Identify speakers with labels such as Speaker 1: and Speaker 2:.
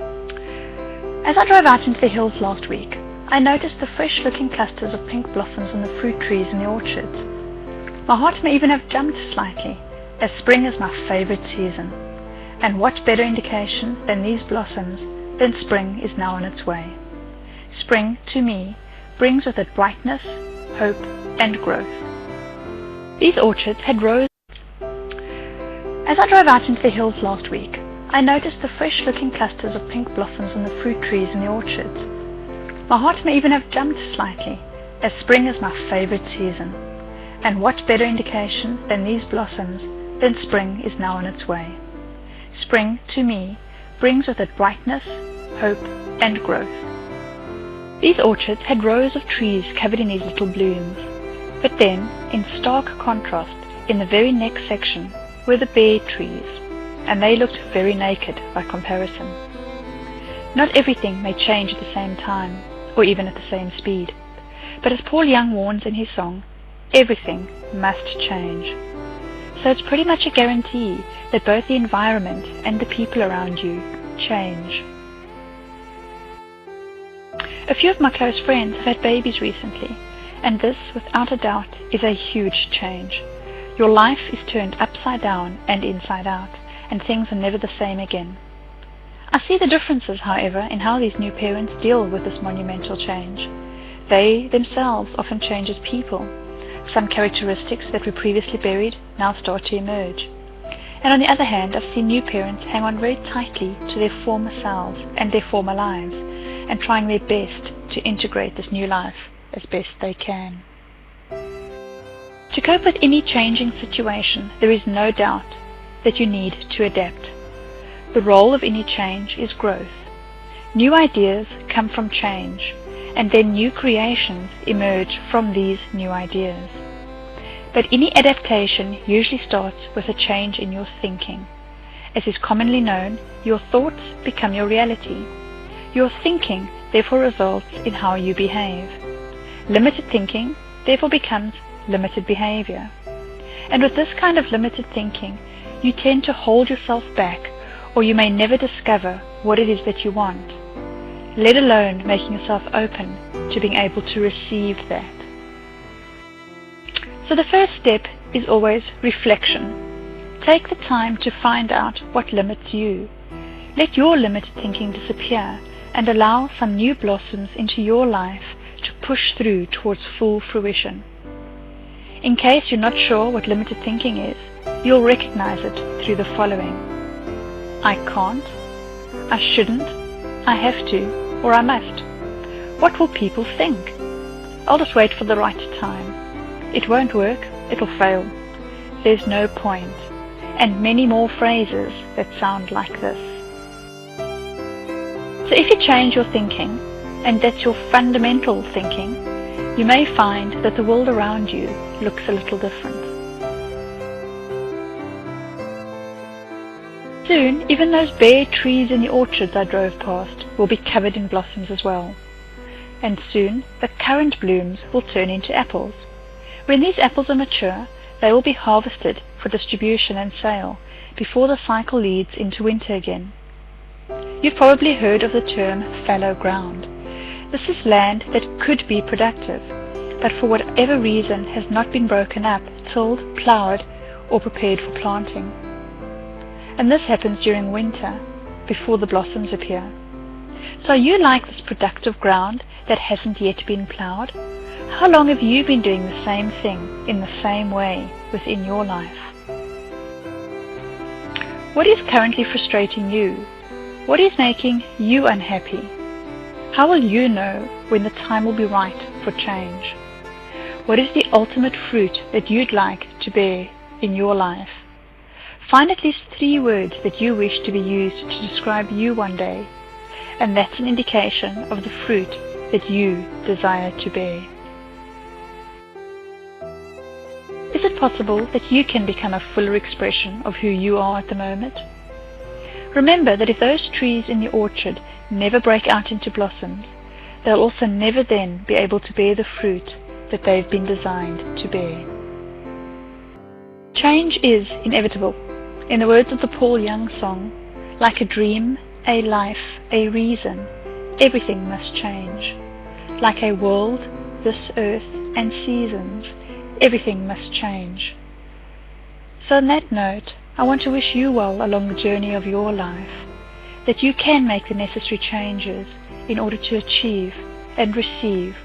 Speaker 1: As I drove out into the hills last week, I noticed the fresh-looking clusters of pink blossoms on the fruit trees in the orchards. My heart may even have jumped slightly, as spring is my favorite season. And what better indication than these blossoms than spring is now on its way. Spring, to me, brings with it brightness, hope, and growth. These orchards had rows. As I drove out into the hills last week, I noticed the fresh-looking clusters of pink blossoms on the fruit trees in the orchards. My heart may even have jumped slightly, as spring is my favorite season. And what better indication than these blossoms than spring is now on its way. Spring, to me, brings with it brightness, hope, and growth. These orchards had rows of trees covered in these little blooms. But then, in stark contrast, in the very next section, were the bare trees, and they looked very naked by comparison. Not everything may change at the same time, or even at the same speed, but as Paul Young warns in his song, everything must change. So it's pretty much a guarantee that both the environment and the people around you change. A few of my close friends have had babies recently, and this, without a doubt, is a huge change. Your life is turned upside down and inside out, and things are never the same again. I see the differences, however, in how these new parents deal with this monumental change. They themselves often change as people. Some characteristics that were previously buried now start to emerge. And on the other hand, I've seen new parents hang on very tightly to their former selves and their former lives, and trying their best to integrate this new life as best they can. To cope with any changing situation, there is no doubt that you need to adapt. The role of any change is growth. New ideas come from change, and then new creations emerge from these new ideas. But any adaptation usually starts with a change in your thinking. As is commonly known, your thoughts become your reality. Your thinking therefore results in how you behave. Limited thinking therefore becomes limited behavior. And with this kind of limited thinking, you tend to hold yourself back, or you may never discover what it is that you want, let alone making yourself open to being able to receive that. So the first step is always reflection. Take the time to find out what limits you. Let your limited thinking disappear and allow some new blossoms into your life to push through towards full fruition. In case you're not sure what limited thinking is, you'll recognize it through the following. I can't, I shouldn't, I have to, or I must. What will people think? I'll just wait for the right time. It won't work, it'll fail. There's no point. And many more phrases that sound like this. So if you change your thinking, and that's your fundamental thinking, you may find that the world around you looks a little different. Soon, even those bare trees in the orchards I drove past will be covered in blossoms as well. And soon, the currant blooms will turn into apples. When these apples are mature, they will be harvested for distribution and sale before the cycle leads into winter again. You've probably heard of the term fallow ground. This is land that could be productive, but for whatever reason has not been broken up, tilled, ploughed, or prepared for planting. And this happens during winter, before the blossoms appear. So are you like this productive ground that hasn't yet been ploughed? How long have you been doing the same thing in the same way within your life? What is currently frustrating you? What is making you unhappy? How will you know when the time will be right for change? What is the ultimate fruit that you'd like to bear in your life? Find at least 3 words that you wish to be used to describe you one day, and that's an indication of the fruit that you desire to bear. Is it possible that you can become a fuller expression of who you are at the moment? Remember that if those trees in the orchard never break out into blossoms, they'll also never then be able to bear the fruit that they've been designed to bear. Change is inevitable. In the words of the Paul Young song, like a dream, a life, a reason, everything must change. Like a world, this earth, and seasons, everything must change. So on that note, I want to wish you well along the journey of your life, that you can make the necessary changes in order to achieve and receive